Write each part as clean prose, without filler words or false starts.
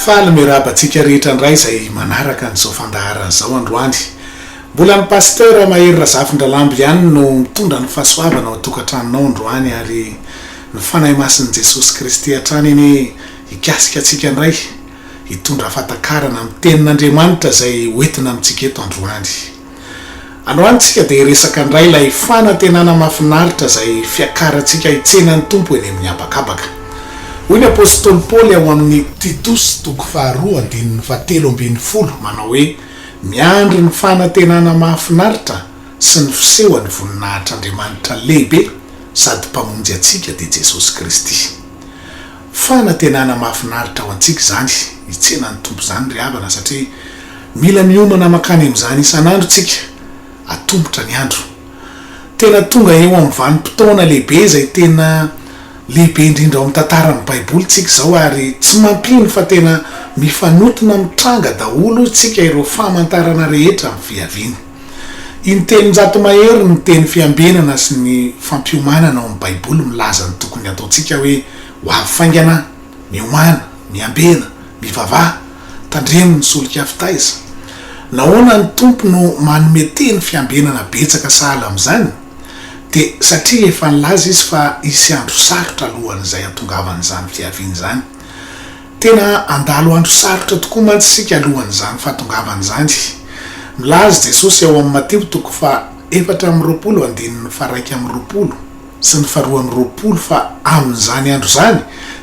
faly mirabantsika rehetra ndray izay manaraka an'izao fandaharana izao androany. Mbola ny pasteur Mahery Razafindralamby ihany no mitondra ny fahasoavana ao tokantranonao androany ary ny fanahy masin'i Jesosy Kristy hatrany iny hikasika antsika indray hitondra fatakarana amin'ny tenin'Andriamanitra izay hoentina amintsika eto androany. Androantsika dia resaka indray ilay fanantenana mahafinaritra izay fiakarantsika hitsenan'ny Tompo eny amin'ny habakabaka. Hoy ny apôstôly Paoly ao amin'ny Titos 2:7 manao hoe miandry ny fanantenana mahafinaritra sy ny fisehoan'ny voninahitr'Andriamanitra lehibe sady mpamonjy antsika dia Jesosy Kristy. Fanantenana mahafinaritra ho antsika izany hitsenan'ny Tompo izany ry havana satria mila miomana makany amin'izany isan'andro tsika atombotra ny andro. Tena tonga eo amin'ny vanim-potoana lehibe izay tena lehibe indrindra ao amin'ny tantaran'ny Baiboly tsika izao ary tsy mampino fa tena mifanotona mitranga daholo tsika ireo famantarana rehetra amin'ny fiaviany. Iny telonjato mahery ny teny fiambenana sy ny fampiaomnana ao amin'ny Baiboly milaza ny tokony ataontsika hoe ho avy faingana, miomana, miambena, mivavaha, tandremo ny solika fitaiza. Nahoana ny Tompo no manome teny fiambenana betsaka sahala amin'izany dia satria efa nilaza izy fa hisy andro sarotra alohan'izay hatongavan'izany fiaviany izany. Tena andalo andro sarotra tokoa mantsy isika alohan'izany fahatongavan'izany. Milaza Jesosy ao amin'ny Mateo 4:20 sy ny 2:20 fa amin'izany andro izany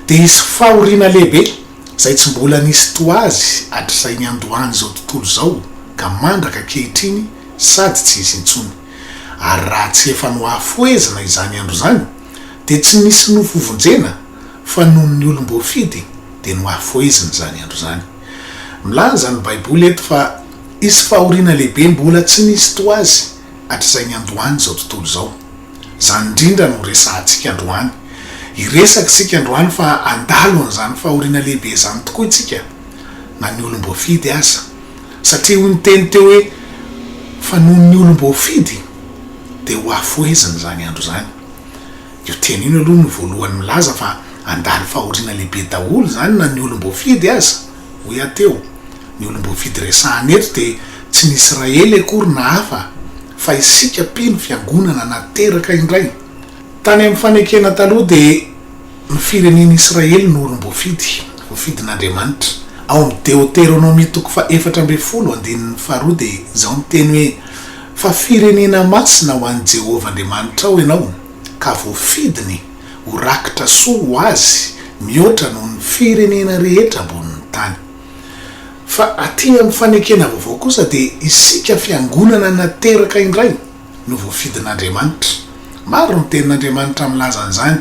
dia hisy fahoriana lehibe izay tsy mbola nisy toa azy hatr'izay ny androany izao tontolo izao ka mandraka ankehitriny sady tsy izy intsony. Ary raha tsy efa noafoezina izany andro izany dia tsy misy nofovonjena fa noho ny olom-boafidy dia noafoezina izany andro izany. Milaza ny Baiboly eto fa hisy fahoriana lehibe mbola tsy nisy toa azy hatr'izay ny androany izao tontolo izao. Izany indrindra no resantsika androany. Iresaka isika androany fa andalo an'izany fahoriana lehibe izany tokoa isika na ny olom-boafidy aza. Satria hoy ny teny teo hoe fa noho ny olom-boafidy dia ho afoezina izany andro izany. Io teny iny aloha no voalohany milaza fa andalo fahoriana lehibe daholo izany na ny olom-boafidy aza. Hoy ateo ny olom-boafidy resahany eto dia tsy ny Israely akory na hafa fa isika Mpino fiangonana nateraka indray. Tany amin'ny fanekena taloha dia ny firenen'i Israely no olom-boafidy, voafidin'Andriamanitra. Ao amin'ny Deutéronomie 4:12 dia izao ny teny hoe fa firenena masina ho an'i Jehovah Andriamanitra ao ianao ka voafidiny ho rakitra soa ho azy mihoatra noho ny firenena rehetra ambonin'ny tany. Fa aty amin'ny fanekena vaovao kosa dia isika fiangonana nateraka indray no voafidin'Andriamanitra. Maro ny tenin'Andriamanitra milaza an'izany.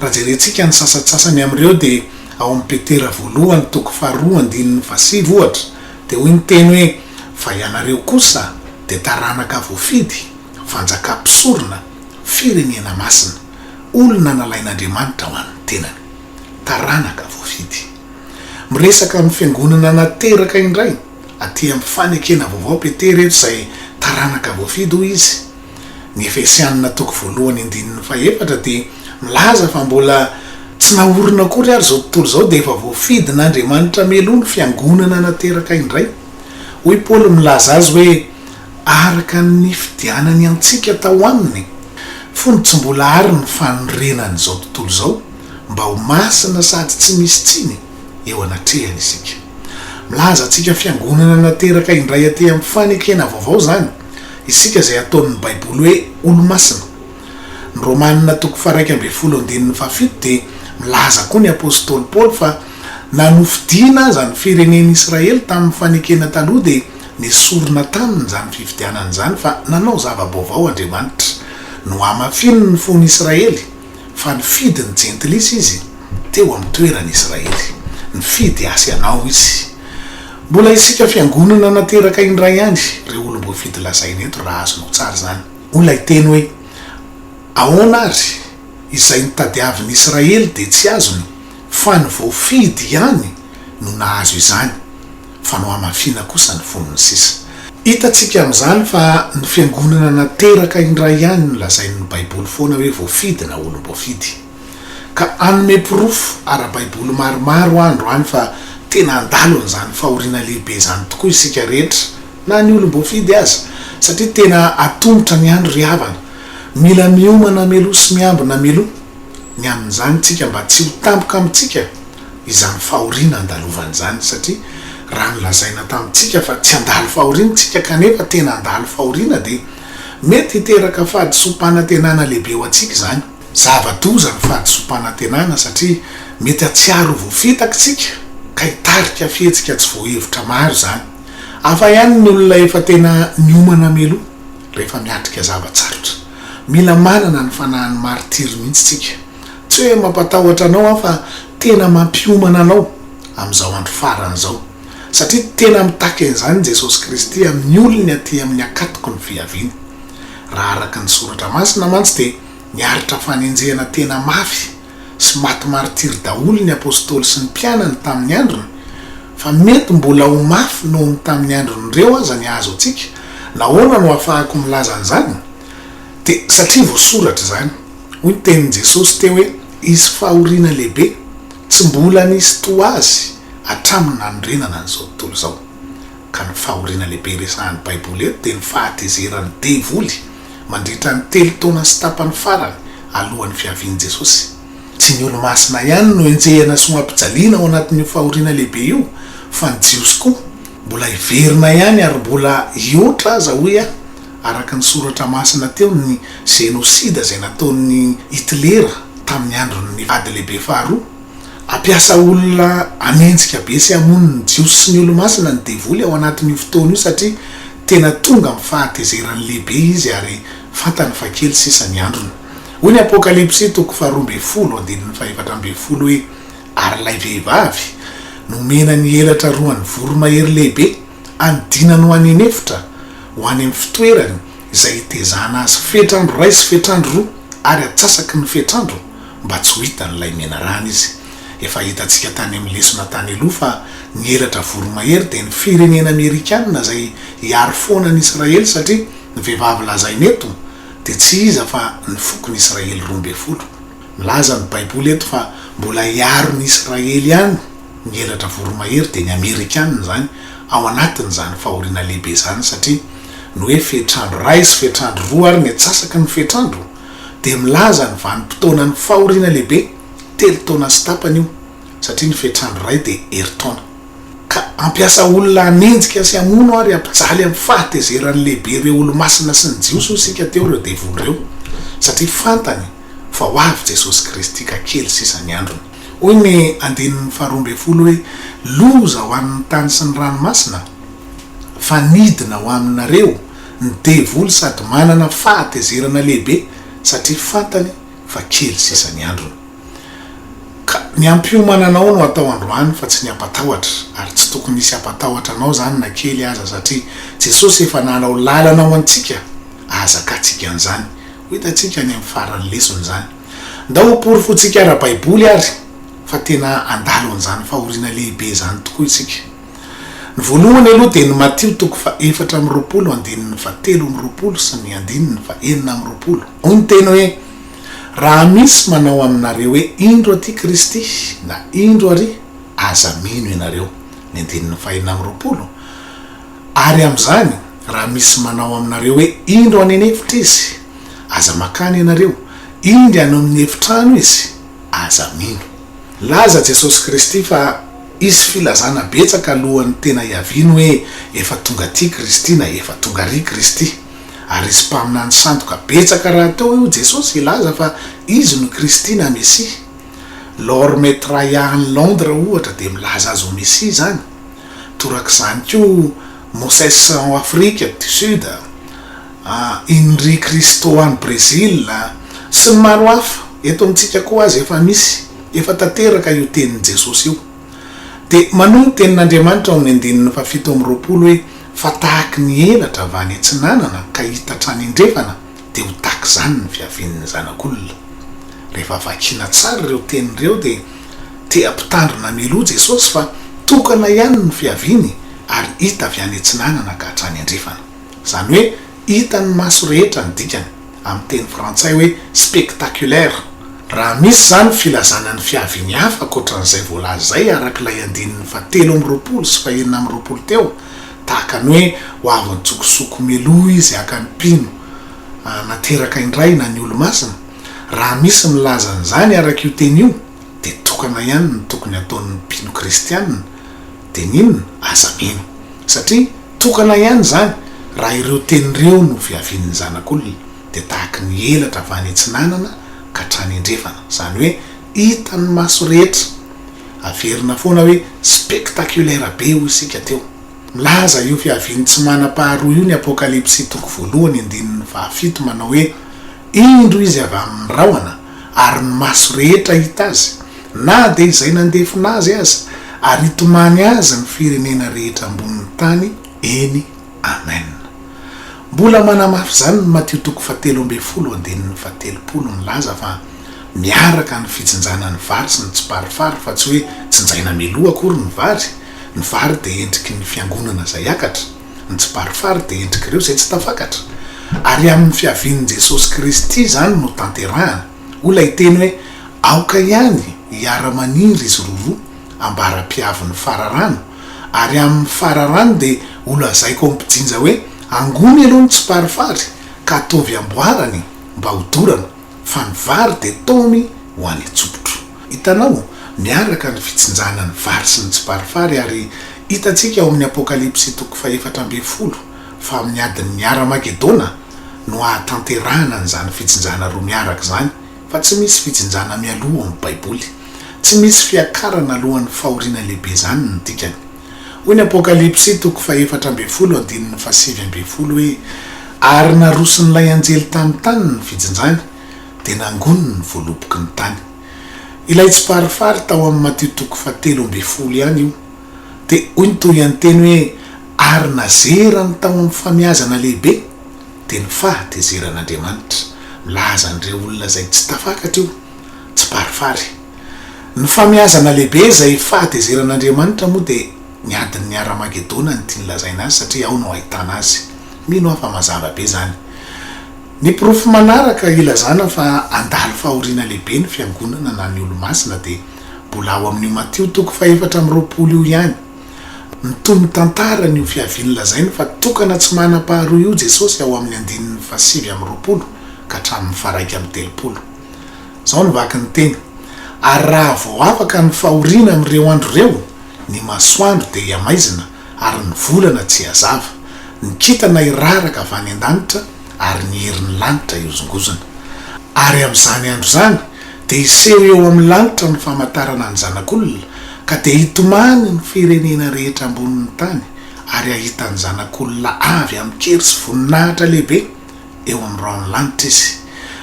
Raha jerentsika ny sasatsasany amin'ireo dia ao amin'ny Petera 1:2-7 ohatra dia hoy ny teny hoe fa ianareo kosa dia taranaka voafidy, fanjakam-pisorona, firenena masina, olona nalain'Andriamanitra ho an'ny tenany. Taranaka voafidy. Miresaka amin'ny fiangonana nateraka indray aty amin'ny fanekena vaovao Petera eto izay taranaka voafidy hoy izy. Ny Efesianina 1:1-7 dia milaza fa mbola tsy naorina akory ary izao tontolo izao dia efa voafidin'Andriamanitra meloa ny fiangonana nateraka indray. Hoy Paoly milaza azy hoe araka ny fidianany antsika tao aminy fony tsy mbola ary ny fanorenany izao tontolo izao mba ho masina sady tsy misy tsiny eo anatrehany isika. Milaza antsika fiangonana nateraka indray aty amin'ny fanekena vaovao izany isika izay ataon'ny Baiboly hoe olo-masina. Ny Romanina 1:17 dia milaza koa ny apôstôly Paoly fa na nofidiana aza ny firenen'i Israely tamin'ny fanekena taloha dia nesorona taminy izany fifidianana izany fa nanao zava-baovao Andriamanitra no amafiny ny fon'ny Israely fa nifidy ny jentilisa izy teo amin'ny toeran'i Israely. Nifidy asy anao izy. Mbola isika fiangonana nateraka indray ihany ireo olom-boafidy lazaina eto raha azonao tsara izany. Olona iteny hoe ahoana ary izay nitadiavin'i Israely dia tsy azony fa ny voafidy ihany no nahazo izany fa no amafina kosa ny foniny sisa. Hitantsika amin'izany fa ny fiangonana nateraka indray ihany no lazain'ny Baiboly foana hoe voafidy na olom-boafidy. Ka anome porofo ara-Baiboly maromaro androany fa tena andalo n'izany fahoriana lehibe zany tokoa isika rehetra na ny olom-boafidy aza satria tena atombotra ny andro ry havana mila miomana meloha sy miambina meloha ny amin'izany tsika mba tsy ho tampoka amintsika izany fahoriana andalovana zany satria raha nolazaina tamintsika fa tsy andalo fahoriana tsika kanefa tena andalo fahoriana dia mety hiteraka fahadisom-panantenana lehibe ho antsika zany zava-doza ny fahadisom-panantenana satria mety atsiaro voafitaka tsika ka hitarika fihetsika tsy voahevitra maro zany afa ihany ny olona efa tena miomana meloha rehefa miatrika zavatsarotra mila manana ny fanahin'ny martiry mihitsy tsika tsy hoe mampatahotra anao aho fa tena mampiomana anao amin'izao andro farany zao satria tena mitaka an'izany Jesosy Kristy amin'ny olony aty amin'ny akatoko ny fiaviany raha araka ny soratra masina mantsy dia niaritra fanenjehana tena mafy sy maty martiry daholo ny apôstôly sy ny mpianany tamin'ny androny fa mety mbola ho mafy noho ny tamin'ny andron'ireo aza ny azo antsika nahoana no ahafahako milaza an'izany dia satria voasoratra zany hoy ny tenin'i Jesosy teo hoe izy fahoriana lehibe tsy mbola nisy toa azy hatramin'ny nanorenana n'izao tontolo zao ka ny fahoriana lehibe resahan'ny baiboly eto dia ny fahatezeran'ny devoly mandritra ny 3 taona sy tapany farany alohan'ny fiavian'i Jesosy tsy ny olo-masina ihany no enjehana sy mampijaliana ao anatin'io fahoriana lehibe io fa ny jiosy koa mbola hiverina ihany ary mbola hiotra aza hoe araka ny soratra masina teo ny genosida zay nataon'ny Hitlera tamin'ny andron'ny ady lehibe faharoa ampiasa olona anenjika be sy hamono ny jiosy sy ny olo-masina ny devoly ao anatin'io fotoana io satria tena tonga amin'ny fahatezerany lehibe izy ary fantany fa kely sisa ny androny hoy ny apokalipsy toko 12:7 hoe ary lay vehivavy nomena ny elatra roan'ny voromahery lehibe andinany ho any anefitra ho any amin'ny fitoerany izay hitezana azy fetrandro ray sy fetrandro roa ary atsasaky ny fetrandro mba tsy ho hitan'ilay mena rana izy efa hitantsika tany amin'ny lesona tany aloha fa ny elatra voromahery dia ny firenena amerikanina zay hiaro foana ny Israely satria ny vehivavy lazainy eto dia tsy iza fa ny foko ny Israely 12 milaza ny baiboly eto fa mbola hiaro ny Israely ihany ny elatra voromahery dia ny amerikanina zany ao anatin'izany fahoriana lehibe zany satria no hoe fetrandro ray sy fetrandro roa ary ny atsasaky ny fetrandro dia milaza ny vanim-potoana ny fahoriana lehibe 3 taona sy tapany io satria ny fetrandro ray dia heritaona ka ampiasa olona anenjika sy hamono ary ampijaly amin'ny fahatezerany lehibe ireo olo-masina sy ny jiosy isika teo ireo devoly ireo satria fantany fa ho avy Jesosy Kristy ka kely sisa ny androny hoy ny 12 hoe loza ho an'ny tany sy ny ranomasina fa nidina ho aminareo ny devoly sady manana fahatezerana lehibe satria fantany fa kely sisa ny androny ka ny hampiomananao no atao androany fa tsy ny ampatahotra ary tsy tokony misy ampatahotra anao zany na kely aza satria Jesosy efa nanao lalanao antsika azakatsika an'izany ho hitantsika ny amin'ny farany lesona zany ndao porofotsika ara-baiboly ary fa tena andalo an'izany fahoriana lehibe zany tokoa isika ny voalohany aloha dia ny Matio toko 4:7 sy ny 4:9 hoy ny teny hoe raha misy manao aminareo hoe indro aty Kristy na indro ary aza mino ianareo ny 5:20 ary amin'izany raha misy manao aminareo hoe indro any anefitra izy aza makany ianareo indry any amin'ny efitrano izy aza mino laza Jesosy Kristy fa izy filazana betsaka alohan'ny tena hiaviny hoe efa tonga ty Kristy na efa tonga ry Kristy ary izy mpaminany sandoka betsaka raha teo io Jesosy ilaza fa izy no Kristy na Messia lor metraya any Londres ohatra dia milaza azy ho Messia zany torak'izany koa Moses en Afrique du Sud Henri Cristo any Brésil sy ny maro hafa eto amintsika koa azy efa misy efa tanteraka io tenin'i Jesosy io dia manohy ny tenin'Andriamanitra ao amin'ny 7:20 hoe fa tahaky ny elatra avy any antsinanana ka hitatrany indrefana dia ho tahaky izany ny fiavin'ny zanak'olona rehefa vakiana tsara ireo tenin'ireo dia te ampitandrina meloha Jesosy fa tokana ihany ny fiaviny ary hita avy any antsinanana ka hatrany andrefana izany hoe hita ny maso rehetra ny dikany amin'ny teny frantsay hoe spectaculaire raha misy zany filazana ny fiaviny hafa akoatran'izay voalazay arak'ilay andininy 7 sy 9 teo tahaka ny hoe ho avy ny tsokosoko meloa izy aka ny Mpino nateraka indray na ny olo-masina. Raha misy milaza an'izany araka io teny io de tokana ihany ny tokony ataon'ny Mpino kristianina de ninona aza mino satria tokana ihany zany raha ireo tenyreo no fiavin'ny zanak'olona de tahaka ny elatra avy any antsinanana ka hatrany andrefana, zany hoe hitan'ny maso rehetra. Averina foana hoe spectaculaire be ho isika teo. Milaza io fiavin'ny tsy manam-paharoa io ny Apokalipsy 1:7 manao hoe indro izy avy amin'ny rahona ary ny maso rehetra hita azy na de izay nandefina azy aza ary hitomany azy ny firenena rehetra ambonin'ny tany. Eny, amen. Mbola manamafy zany ny Mateo 7:7 milaza fa miaraka ny fitsinjanany vary sy ny tsiparifary fa tsy hoe tsinjaina meloa akory ny vary de endriky ny fiangonana zay akatra, ny tsiparifary de endriky ireo zay tsy tafakatra. Ary amin'ny fiavin'i Jesosy Kristy zany no tanterahana. Ola hiteny hoe aoka ihany hiara-maniry izy roa ambara-piavin'ny fararano, ary amin'ny fararano de olazaiko ampijinja hoe angony aloha ny tsiparifary ka ataovy amboarany mba hodorana fa ny vary de tomy ho any tsopotro. Hitanao miaraka ny fitsinjana ny vary sy ny tsiparifary ary hitantsika ao amin'ny Apokalipsy 4:4 fa amin'ny adiny miara-Magedona no ahatanterahana an'izany fitsinjana roa miaraka zany, fa tsy misy fitsinjana mialoha amin'ny Baiboly, tsy misy fiakarana alohan'ny fahoriana lehibe zany ny dikany. Hoy ny Apokalipsy 4:7 hoe ary narosin'ilay anjely tamin'ny tany ny fitsinjana de nangony ny voaloboky ny tany. Ilay tsiparifary tao amin'ny Mateo 7:7 ihany io de hoy ny toy ihany teny hoe ary nazera ny tao amin'ny famiazana lehibe de ny fahatezeran'Andriamanitra. Milaza an'ireo olona zay tsy tafakatra io tsiparifary. Ny famiazana lehibe zay fahatezeran'Andriamanitra moa de ny adiny ny ara-Magedona ny tiany lazaina azy satria ao no ahitana azy. Mino afa mazava be zany. Ny profo manaraka ilazana fa handalo fahoriana lehibe ny fiangonana na ny olo-masina de mbola ao amin'ny Mateo 4:20 io ihany. Nitony tantara ny fiaviany lazainy fa tokana tsy manam-paharoa io Jesosy ao amin'ny 7:20 ka hatramin'ny 1:30. Zao ny vaky ny teny. Ary raha vao afaka ny fahoriana amin'ireo andro reo, ny masoandro de hiamaizina ary ny volana tsy hazava, ny kitana iraraka avy any an-danitra ary ny herin'ny lanitra iozongozona. Ary amin'izany andro zany de hiseho eo amin'ny lanitra ny famantarana ny zanak'olona ka de hitomany ny firenena rehetra ambonin'ny tany ary ahita ny zanak'olona avy amin'ny kery sy voninahitra lehibe eo amin'ny raon'ny lanitra izy.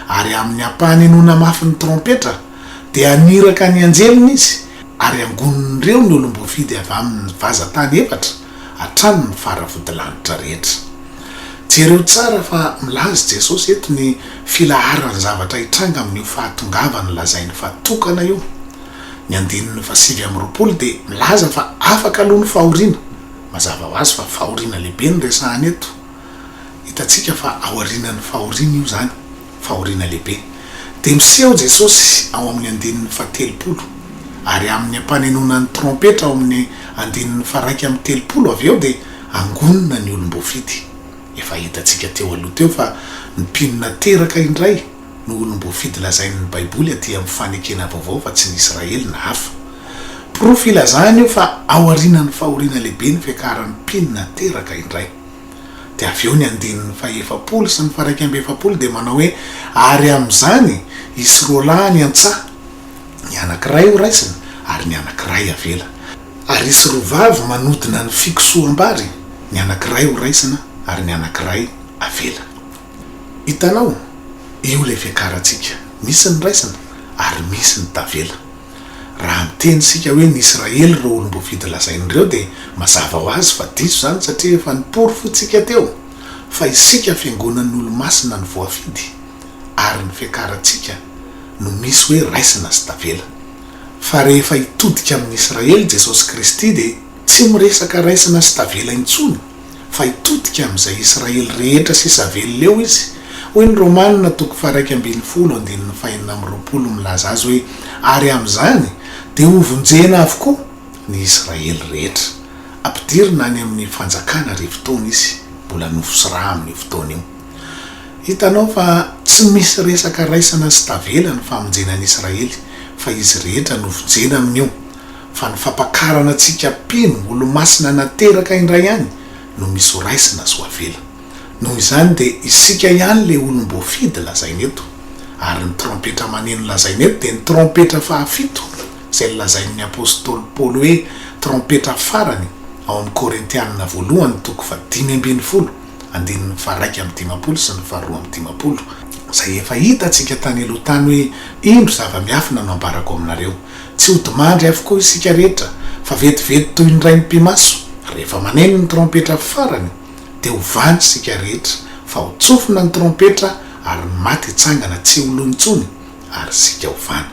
Ary amin'ny ampahany enona mafy ny trompetra de aniraka ny anjeliny izy ary angonon'ireo ny olom-bofidy avy amin'ny vazatany efatra hatrany ny faravodilanitra rehetra. Jereo tsara fa milaza Jesosy eto ny filaharany zavatra hitranga amin'io fahatongavany lazainy fa tokana io. Ny 7:20 de milaza fa afaka aloha ny fahoriana. Mazava ho azy fa fahoriana lehibe ny resahany eto. Hitantsika fa aorianan'ny fahoriana io zany, fahoriana lehibe. De miseho Jesosy ao amin'ny 7:30 ary amin'ny ampanenonan'ny trompetra ao amin'ny 1:30 avy eo de angonina ny olom-bofidy. Efa hitantsika teo aloha teo fa ny Mpino nateraka indray no olom-bofidy lazain'ny Baiboly aty amin'ny fanekena vaovao fa tsy ny Israely na hafa. Profo ilazany io fa ao aorianan'ny fahoriana lehibe ny fiakaran'ny Mpino nateraka indray. De avy eo ny 1:70 sy ny 1:70 de manao hoe ary amin'izany hisy roa lahy ny an-tsaha, ny anankiray ho raisina ary ny anankiray avela. Ary hisy roa vavy manodina ny fikosoam-bary, ny anankiray ho raisina ary ny anankiray avela. Hitanao io le fiakarantsika, misy ny raisina ary misy ny tavela. Raha miteny sika hoe ny Israely reo olom-bofidy lazain'ireo de mazava ho azy fa diso zany satria efa niporofo-tsika teo fa isika fiangonan'ny olo-masina ny voafidy ary ny fiakarantsika no misy hoe raisina sy tavela. Fa rehefa hitodika amin'ny Israely Jesosy Kristy de tsy miresaka raisina sy tavela intsony fa hitodika amin'izay Israely rehetra sy Isavely leo izy hoy ny romanina toko faraiky ambiny folo andininy fahinina am'roapolo milaza azy hoe ary am'izany de hovonjena avokoa ny Israely rehetra ampidirina any amin'ny fanjakana rivotaona izy mbola nofosiraha amin'ny fotoana io. Hitanao fa tsy misy resaka raisana sy tavela ny famonjenan'ny Israely fa izy rehetra novonjena amin'io fa ny fampakarana antsika Mpino olo-masina nateraka indray ihany no misy ho raisina sy ho avela. Noho izany de isika ihany le olom-boafidy lazainy eto ary ny trompetra maneno lazainy eto de ny trompetra fahafito izay lazain'ny apôstôly Paoly hoe trompetra farany ao amin'ny Korintianina voalohany toko 5:10 andininy 1:10 sy ny 2:10 zay efa hitantsika tany aloha tany hoe indro zava-miafina no ambarako aminareo tsy ho dimandry avokoa isika rehetra fa vetivety toy ny ray mpimaso rehefa maneno ny trompetra farany de ho vany isika rehetra fa ho tsofina ny trompetra ary ny maty hitsangana tsy olontsony ary sika ho vany.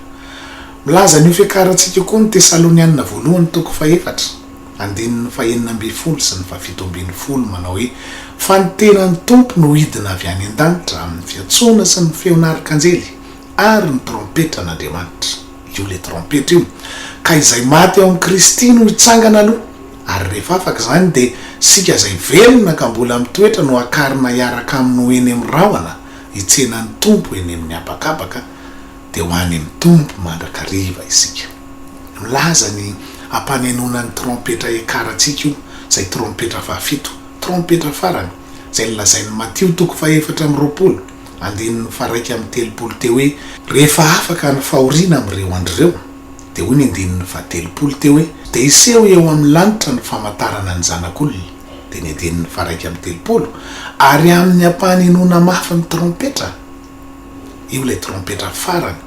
Milaza ny fiakarantsika koa ny Tesalonianina voalohany toko 4 andininy 9:20 sy ny 7:20 manao hoe fa ny tenan'ny tompo no hidina avy any an-danitra amin'ny fiantsoana sy ny feon'arkanjely ary ny trompetra n'Andriamanitra io le trompetra io ka izay maty ao amin'ny Kristy no hitsangana aloha ary rehefa afaka izany de sika izay velona ka mbola mitoetra no akarina hiaraka amin'ny eny amin'ny rahona hitsenan'ny tompo eny amin'ny habakabaka de ho any amin'ny tompo mandrakariva isika. Milaza ny ampanenona ny trompetra ekarantsika io zay trompetra fahafito trompetra farany zay lazain'ny Matio toko 4:20 andininy 1:30 teo hoe rehefa afaka ny fahoriana amin'ireo andreo de hoy ny andininy 30 teo hoe de iseho eo amin'ny lanitra ny famantarana ny zanak'olona de ny andininy 1:30 ary amin'ny ampanenona mafy ny trompetra io le trompetra farany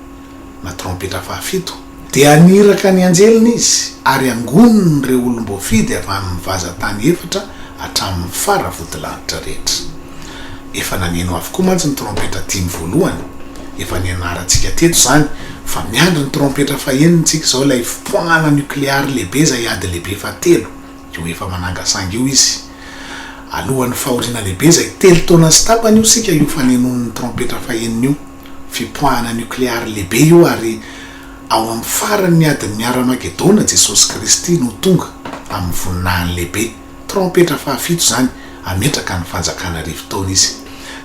na trompetra fahafito de aniraka ny anjelina izy ary angoniny ireo olom-boafidy avy amin'ny vazatany efatra hatramin'ny faravodilanitra rehetra. Efa naneno avokoa mantsy ny trompetra 10 voalohany efa nianarantsika teto zany fa miandry ny trompetra fahenintsika zao ilay fipoahana nukleary lehibe zay ady lehibe fa 3 io efa manangasangy io izy alohan'ny fahoriana lehibe zay 3 taona sy tapany io sika io fanenon'ny trompetra faheniny io fipoahana nukleary lehibe io ary ao amin'ny farany ny adin'ny Armagedona Jesosy Kristy no tonga amin'ny voninahiny lehibe trompetra fahafito zany ametraka ny fanjakana rivotaona izy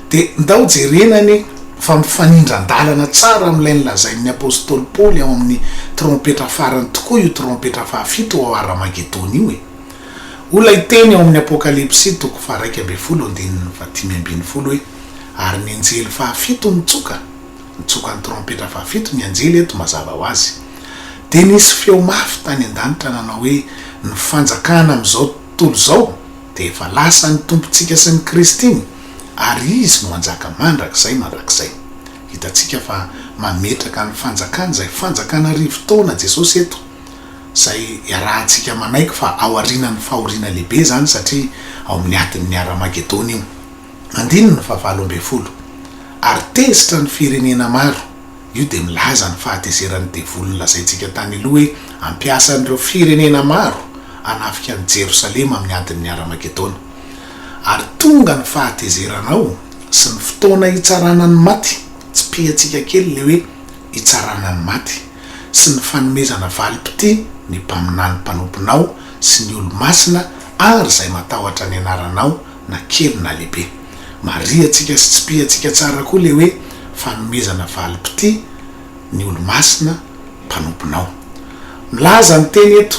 de ndao jerenany fa mifanindran-dalana tsara amin'ilay nilazain'ny apôstôly Paoly ao amin'ny trompetra farany tokoa io trompetra fahafito ao Armagedona io olona iteny ao amin'ny Apokalipsy toko 1:20 andininy 10:20 hoe ary ny anjely fahafito nitsoka ny trompetra fahafito ny anjely eto mazava ho azy de nisy feo mafy tany an-danitra nanao hoe ny fanjakana amin'izao tontolo zao de efa lasa ny tompontsika sy ny Kristiny ary izy no anjaka mandrakizay hitantsika fa mametraka ny fanjakana zay fanjakana rivotaona Jesosy eto zay iarahantsika manaiky fa ao aorianany fahoriana lehibe zany satria ao amin'ny adin'ny Armagedona io. Andininy 7:20 ary tezitra ny firenena maro io de milaza ny fahatezeran'ny devolony lazaintsika tany aloha hoe ampiasa an'ireo firenena maro anafika ny Jerosalema amin'ny adin'ny Armagedona ary tonga ny fahatezeranao sy ny fotoana hitsarana ny maty tsy piatsika kely le hoe hitsarana ny maty sy ny fanomezana valipity ny mpaminany mpanomponao sy ny olo-masina ary zay matahotra ny anaranao na kely na lehibe mariatsika sy tsy piatsika tsara koa le hoe fanomezana valipity ny olo-masina mpanomponao. Milaza ny teny eto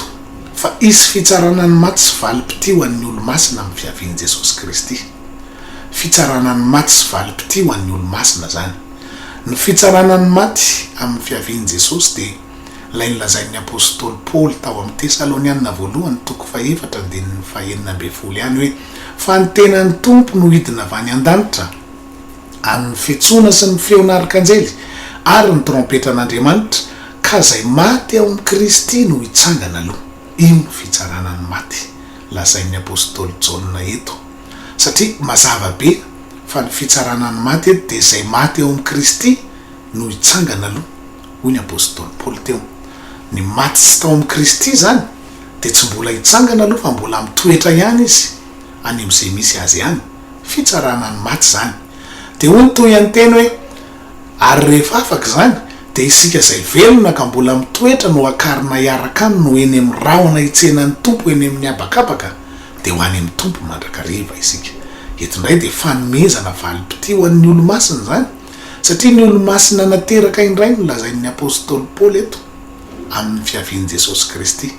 fa isy fitsarana ny maty sy valipity ho an'ny olo-masina amin'ny fiavian'i Jesosy Kristy. Fitsarana ny maty sy valipity ho an'ny olo-masina zany. Ny fitsarana ny maty amin'ny fiavian'i Jesosy de lay nilazain'ny apôstôly Paoly tao amin'ny Tesalonianina voalohany toko 4 andininy 9:20 ihany hoe fa ny tenan'ny tompo no hidina avy any an-danitra amin'ny fiantsoana sy ny feon'arkanjely ary ny trompetra an'Andriamanitra ka zay maty ao amin'ny Kristy no hitsangana aloha. Ino fitsarana ny maty lazain'ny apôstôly Jaona eto satria mazava be fa ny fitsarana ny maty eto de zay maty ao amin'ny Kristy no hitsangana aloha hoy ny apôstôly Paoly teo. Ny maty tsy tao amin'ny Kristy zany de tsy mbola hitsangana aloha fa mbola mitoetra ihany izy any amin'izay misy azy ihany fitsarana ny maty zany de hoy toy ihany teny hoe ary rehefa afaka zany de isika zay velona ka mbola mitoetra no akarina iaraka aminy no eny amin'ny rahona hitsenan'ny tompo eny amin'ny abakabaka de ho any amin'ny tompo mandrakariva isika. Eto indray de fanomezana valim-pity ho an'ny olo-masina zany satria ny olo-masina nateraka indray no lazain'ny apôstôly Paoly eto amin'ny fiavian'i Jesosy Kristy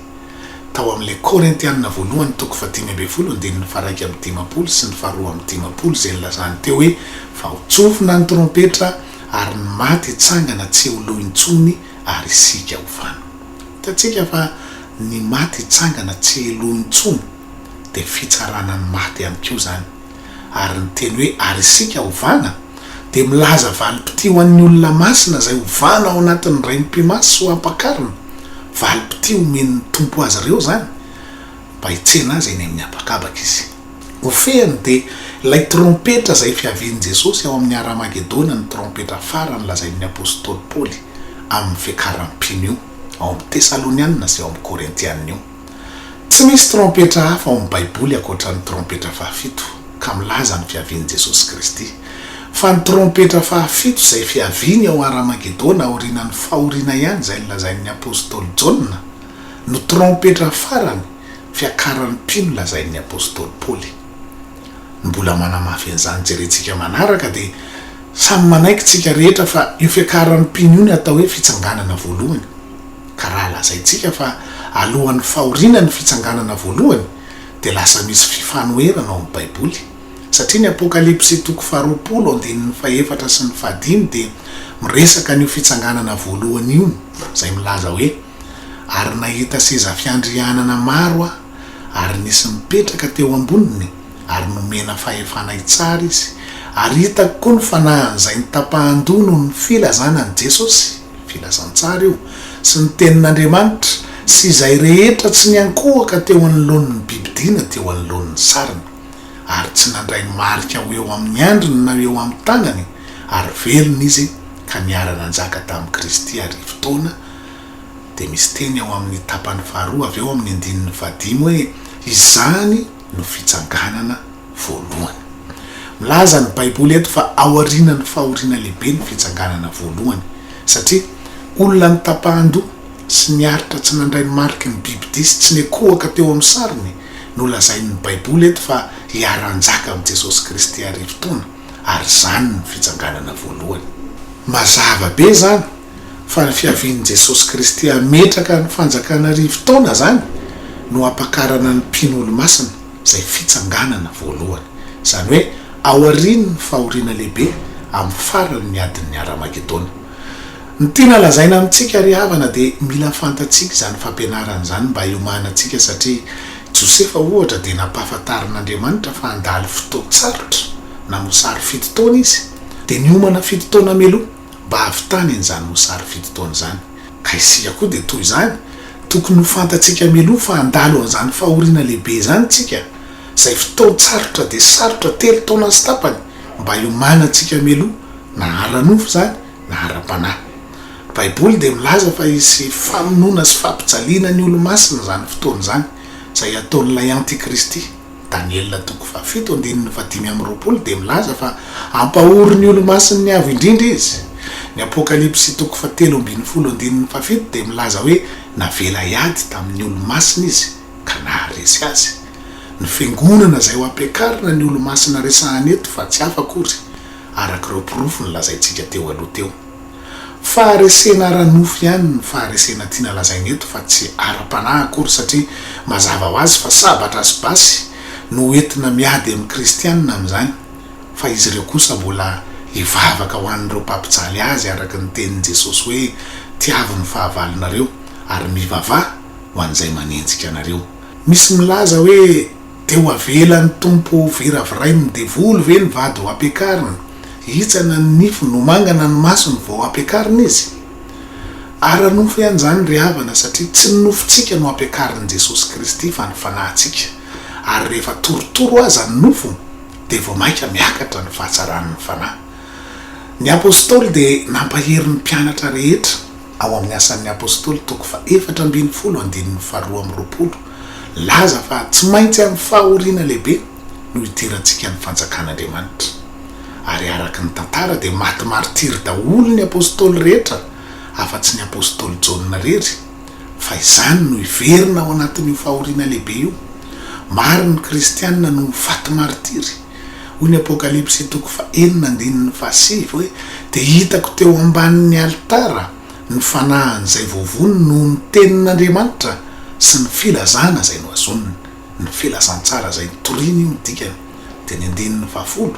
tao amin'le Korintianina voalohany toko 10 andininy faraiky amin'ny 10 sy ny faharoa amin'ny 10 zay nilazany teo hoe fa ho tsofina ny trompetra ary ny maty hitsangana tsy ho lo intsony ary isika ho vana. Hitantsika fa ny maty hitsangana tsy lo intsony de fitsarana ny maty ihany koa zany ary ny teny hoe ary isika ho vana de milaza valim-pity ho an'ny olona masina zay ho vana ao anatin'ny ray mpimasy ho ampakarina. Valim-pity homen'ny tompo azy ireo zany mba hitsena azy eny amin'ny abakabaka izy. Ho fehany de ilay trompetra zay fiavian'i Jesosy ao amin'ny Aramagedona ny trompetra farany lazain'ny apôstôly Paoly amin'ny fiakaran'ny Mpino ao amin'ny Tesalonianina sy ao amin'ny Korintianina io. Tsy misy trompetra hafa ao amin'ny Baiboly ankoatran'ny trompetra fahafito ka milaza ny fiavian'i Jesosy Kristy. Fa ny trompetra fahafito zay fiaviany ao Aramagedona aorianan'ny fahoriana ihany zay lazain'ny apôstôly Jauna no trompetra farany fiakaran'ny Mpino lazain'ny apôstôly Paoly. Mbola manamafy an'izany jerentsika manaraka de samy manaiky tsika rehetra fa io fiakaran'ny Mpino io ny atao hoe fitsanganana voalohany. Ka raha lazaintsika fa alohan'ny fahoriana ny fitsanganana voalohany de lasa misy fifanoherana ao amin'ny Baiboly satria ny Apokalipsy toko 20 andininy 4 sy ny 5 de miresaka n'io fitsanganana voalohany io zay milaza hoe ary nahita seza fiandrianana maro ary nisy mipetraka teo amboniny ary nomena fahefana itsara izy ary hitako koa ny fanahan'izay nitapahan-doha noho ny filazanan'i Jesosy filazantsara io sy ny tenin'Andriamanitra sy izay rehetra tsy niankohaka teo anoloan'ny bibidina teo anoloan'ny sariny ary tsy nandray marika ho eo amin'ny andriny na eo amin'ny tanany ary velona izy ka niara-nanjaka tamin'i Kristy arivo-taona. De misy teny ao amin'ny tapany faharoa avy eo amin'ny 15 hoe izany no fitsanganana voalohany. Milaza ny Baiboly eto fa aoriana ny fahoriana lehibe ny fitsanganana voalohany satria olona ny tapahan-doha sy niaritra tsy nandray ny mariky ny bibidisy tsy niankohaka teo amin'ny sariny no lazain'ny Baiboly eto fa hiara-njaka amin'i Jesosy Kristy arivo-taona ary zany ny fitsanganana voalohany. Mazava be zany fa ny fiavian'i Jesosy Kristy ametraka ny fanjakana arivo-taona zany no ampakarana ny Mpino olo-masina zay fitsanganana voalohany. Zany hoe aoriana ny fahoriana lehibe amin'ny farany ny adin'ny Aramagedona. Ny tiana lazaina amintsika ry havana de mila fantatsika zany fampianarana zany mba hiomanantsika satria Josefa ohatra de nampahafantarin'Andriamanitra fa handalo fotoan-tsarotra na mosary 7 taona izy de niomana 7 taona meloha mba havitany an'izany mosary 7 taona zany. Ka isika koa de toy zany tokony ho fantatsika meloha fa handalo an'izany fahoriana lehibe zany tsika zay fotoan-tsarotra de sarotra 3 taona sy tapany mba hiomanantsika meloha na ara-nofo zany na ara-panahy. Baiboly de milaza fa isy famonoana sy fampijaliana ny olo-masina zany fotoana zany zay ataon'ilay antikristy. Daniel toko 7 andininy 15 de milaza fa ampahory ny olo-masina ny avo indrindra izy. Ny Apokalipsy toko 7 andininy 7 de milaza hoe navela iady tamin'ny olo-masina izy ka naharesy azy. Ny fiangonana zay ho ampiakarina ny olo-masina resahany eto fa tsy hafa akory araka ireo porofo ny lazaintsika teo aloha teo. Faharesena ara-nofo ihany ny faharesena tiana lazaina eto fa tsy ara-panahy akory satria mazava ho azy fa sabatra sy basy no entina miady amin'ny kristianina amin'izany fa izy ireo kosa mbola hivavaka ho an'ireo mpampijaly azy araka ny tenin'i Jesosy hoe tiavo ny fahavalonareo ary mivavaha ho an'izay manenjika anareo. Misy milaza hoe teo avelan'ny tompo viravirainy de volo ve ny vady ho ampiakarina hitsana ny nify no mangana ny masony vao ampiakarina izy. Ara-nofo ihany zany ry havana satria tsy ny nofontsika no ampiakarin'i Jesosy Kristy fa ny fanahintsika ary rehefa torotoro aza ny nofo de vao maika miakatra ny fahatsaran'ny fanahy. Ny apôstôly de nampahery ny mpianatra rehetra ao amin'ny asan'ny apôstôly toko 4 andininy 2 laza fa tsy maintsy amin'ny fahoriana lehibe no hitirantsika ny fanjakan'Andriamanitra. ary araky ny tantara dia maty martiry daholo ny apôstôly rehetra afa-tsy ny apôstôly Jauna rery, fa izany no iverina ao anatin'io fahoriana lehibe io. Maro ny kristianina no faty martiry. Hoy ny Apokalipsy 4:9-7 hoe dia hitako teo ambanin'ny altara ny fanahan'izay vovony noho ny tenin'Andriamanitra sy ny filazana izay noazoniny, ny filazantsara izay nitoriany io midikany. Dia ny 10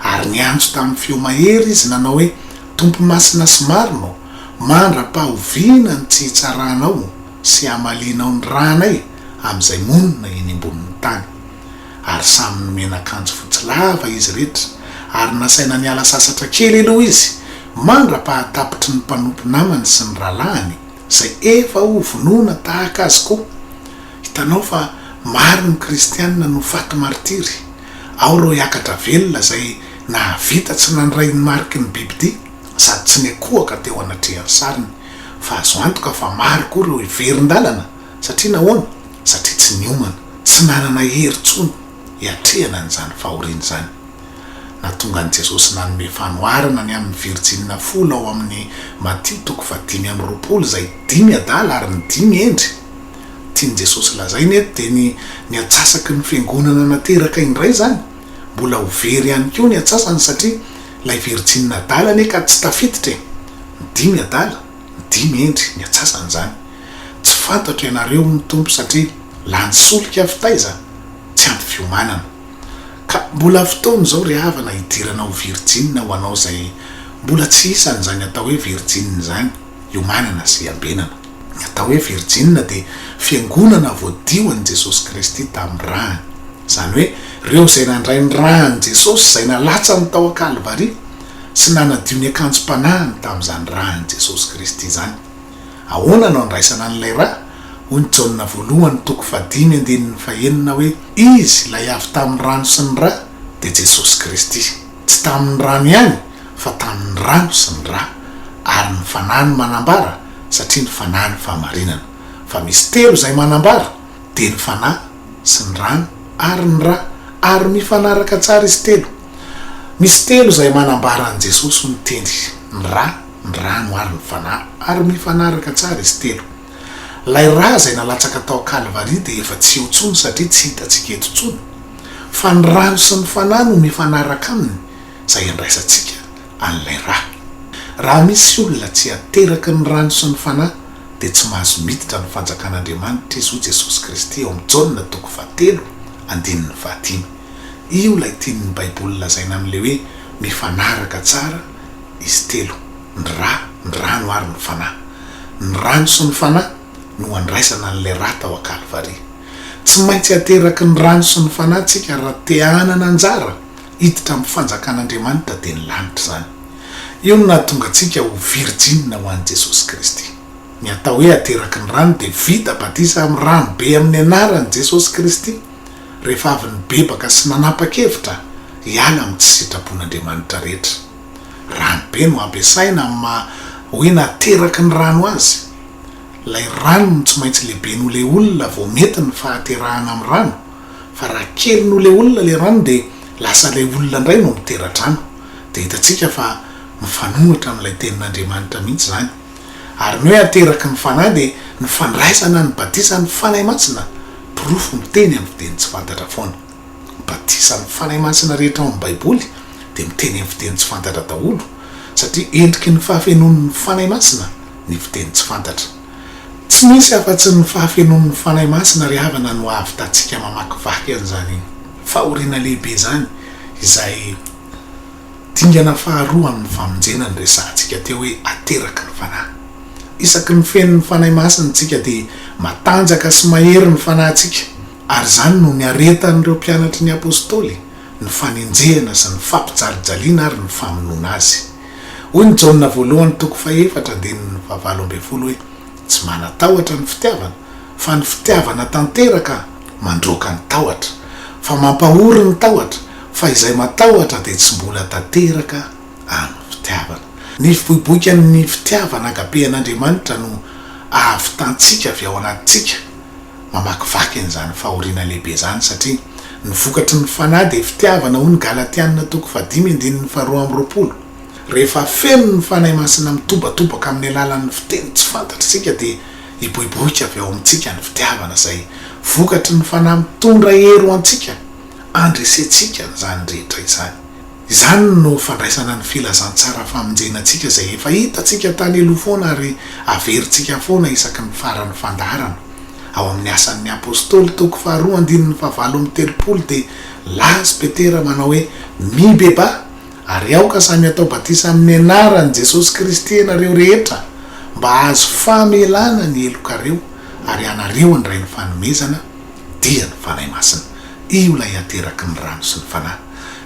ary niantso tamin'ny feo mahery izy nanao hoe tompo masina sy marino, mandra-pahoviana ny tsy hitsarahanao sy hamalinao ny ranay amin'izay monina eny ambonin'ny tany. Ary samy nomena akanjo fotsy lava izy rehetra, ary nasaina niala sasatra kely aloha izy, mandra-pahatapitry ny mpanompo namany sy ny ralahany izay efa ho vonoina tahaka azy koa. Hitanao fa maro ny kristianina no faty martiry. Ao reo hiakatra velona izay nahavita tsy nandray ny mariky ny bibidia sady tsy niakohaka teo anatrehan'ny sariny, fa azo antoka fa maro koa reo hiverin-dalana. Satria nahoana? Satria tsy niomana, tsy nanana herintsony hiatrehana an'izany fahoriana izany. Natonga an'i Jesosy nanome fanoharana ny amin'ny Virjina folo ao amin'ny Matio 5:20 izay 5 adala ary ny 5 endry. Tiany Jesosy lazainy eto dia ny atsasaky ny fiangonana nateraka indray zany. Mbola ho very ihany koa ny atsasany satria ilay Virjina adala ane ka tsy tafiditra. Ny 5 adala, ny 5 endry ny atsasany zany. Tsy fantatro ianareo ny tompo satria lany solika fitaiza tsy ampy fiomanana. Ka mbola fotoana izao ry havana hidirana ho Virjina ho anao izay mbola tsy isan'izany atao hoe Virjina izany, hiomanana sy ambenana. Ny atao hoe Virjina dia fiangonana voadio an'i Jesosy Kristy tamin'ny rahany. Izany hoe ireo izay nandray ny rahany Jesosy izay nalatsa ny tao Kalvari sy nanadio ny akanjo-panahiny tamin'izany rahany Jesosy Kristy izany. Ahoana no andraisana an'ilay raha? Hoy ny Jauna 1:5-9 hoe izy ilay avy tamin'ny rano sy ny rà dia Jesosy Kristy, tsy tamin'ny rano ihany fa tamin'ny rano sy ny rà, ary ny fanahy manambara satria ny fanahy ny fahamarinana. Fa misy telo izay manambara dia ny fanahy sy ny rano ary ny rà, ary mifanaraka tsara izy telo. Misy telo izay manambara an' Jesosy ny teny ny rà, ny rano ary ny fanahy, ary mifanaraka tsara izy telo. Lay rà izay nalatsaka tao Kalvari dia efa tsy eo tsony satria tsy hitantsika eto tsony, fa ny rano sy ny fanahy no mifanaraka aminy izay andraisantsika an'ilay rà. Raha misy olona tsy ateraky ny rano sy ny fanahy dia tsy mahazo miditra ny fanjakan'Andriamanitra izy ho Jesosy Kristy ao amin'ny Jauna 3:5. Io lay tian'ny Baiboly lazaina amin'ilay hoe mifanaraka tsara izy telo, ny rà, ny rano ary ny fanahy. Ny rano sy ny fanahy no andraisana an'ilay rà tao Kalvari. Tsy maintsy ateraky ny rano sy ny fanahy tsika raha te hanana anjara hiditra amin'ny fanjakan'Andriamanitra dia ny lanitra izany. Io no nahatonga antsika ho Virjina ho an'i Jesosy Kristy. Ny atao hoe ateraky ny rano dia vita batisa amin'ny rano be amin'ny anaran'i Jesosy Kristy. Rehefa avy ny bebaka sy nanapa-kevitra hiala amin'ny tsy sitrapon'Andriamanitra rehetra. Rano be no ampiasaina amin'ny hoe nateraky ny rano azy. Lay rano no tsy maintsy lehibe no le olona vao mety ny fahaterahana amin'ny rano, fa raha kely no le olona le rano dia lasa le olona indray no mitera-drano. Dia hitantsika fa mifanohitra amin'ilay tenin'Andriamanitra mihitsy izany. Ary ny hoe ateraky ny fanahy dia ny fandraisana ny batisa ny fanahy masina. Porofo miteny amin'ny fiteny tsy fantatra foana. Batisa ny fanahy masina rehetra ao amin'ny Baiboly dia miteny amin'ny fiteny tsy fantatra daholo satria endriky ny fahafenon'ny fanahy masina ny fiteny tsy fantatra. Tsy misy afa-tsy ny fahafenon'ny fanahy masina ry havana no ahavitantsika mamakivaky an'izany fahoriana lehibe izany izay dingana faharoa amin'ny famonjena ny resantsika teo hoe ateraky ny fanahy. Isaky ny fenon'ny fanahy masina tsika dia matanjaka sy mahery ny fanahintsika, ary izany no ny aretan'ireo mpianatry ny apôstôly, ny fanenjehana sy ny fampijalijaliana ary ny famonoana azy. Hoy ny Jauna 1:4-7 hoe tsy manatahotra ny fitiavana, fa ny fitiavana tanteraka mandroaka ny tahotra, fa mampahory ny tahotra, fa izay matahotra dia tsy mbola tanteraka amin'ny fitiavana. Ny fiboiboikan'ny fitiavana agaben'Andriamanitra no ahavitantsika avy ao anatintsika mamakivaky an'izany fahoriana lehibe izany satria ny vokatry ny fanahy de fitiavana ho ny galatianina toko 5:22. Rehefa feno ny fanahy masina mitobatombaka amin'ny alalan'ny fiteny tsy fantatritsika de iboiboika avy ao amintsika ny fitiavana zay vokatry ny fanahy mitondra hero antsika andresetsika zany rehetra izany. Izany no fandraisana ny filazantsara famonjenantsika zay efa hitatsika tany aloha foana ary averintsika foana isaky ny farany fandaharana. Ao amin'ny asan'ny apôstôly toko 2:9-30 de lazy Petera manao hoe mibeba ary aoka samy atao batisa amin'ny anaran'i Jesosy Kristy ianareo rehetra mba azo famelana ny elokareo ary anareo andray ny fanomezana dia ny fanahy masina. Io lay ateraky ny rano sy ny fanahy.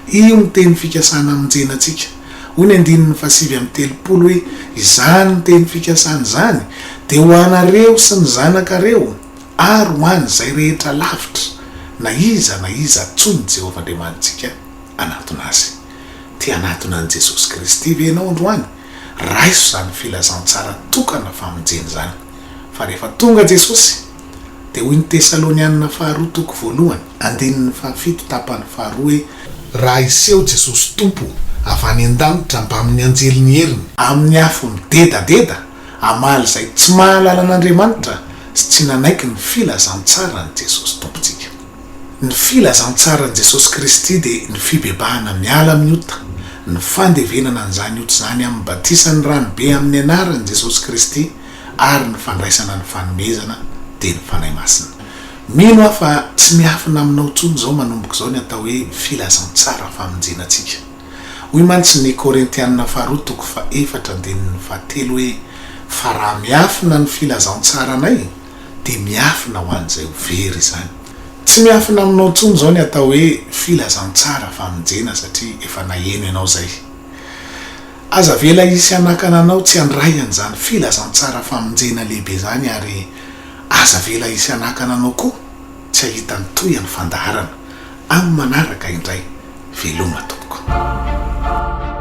Io ny teny fikasana amonjenantsika. Hoy ny 9:30 hoe izany ny teny fikasana zany de ho anareo sy ny zanakareo ary ho any zay rehetra lavitra na iza tsony Jehovah Andriamanitsika anatona azy. Ty anatona an Jesosy Kristy ve ianao androany? Raiso zany filazantsara tokana famonjena zany. Fa rehefa tonga Jesosy de hoy ny Tesalonianina 2:7-7 hoe raha iseho Jesosy tompo avy any an-danitra mba amin'ny anjeliny heriny amin'ny afo midedadeda amaly zay tsy mahalala an'Andriamanitra sy tsy nanaiky ny filazantsara ny Jesosy tompontsika. Ny filazantsara ny Jesosy Kristy de ny fibebahana miala amin'ny ota, ny fandevenana an'izany ota zany amin'ny batisany ranobe amin'ny anaran'i Jesosy Kristy ary ny fandraisana ny fanomezana de ny fanahy masina. Mino aho fa tsy miafina aminao tsony zao manomboka zao ny atao hoe filazantsara famonjenantsika. Hoy mantsy ny Korintianina 2:4-7 hoe fa raha miafina ny filazantsara anay de miafina ho an'izay ho very izany. Tsy miafina aminao tsony zao ny atao hoe filazantsara famonjena satria efa naheno ianao zay. Aza vela hisy anakana anao tsy andray an'izany filazantsara famonjena lehibe zany ary aza vela hisy anakana anao koa tsy ahita ny toyany fandaharana amin'ny manaraka indray veloma tompoko.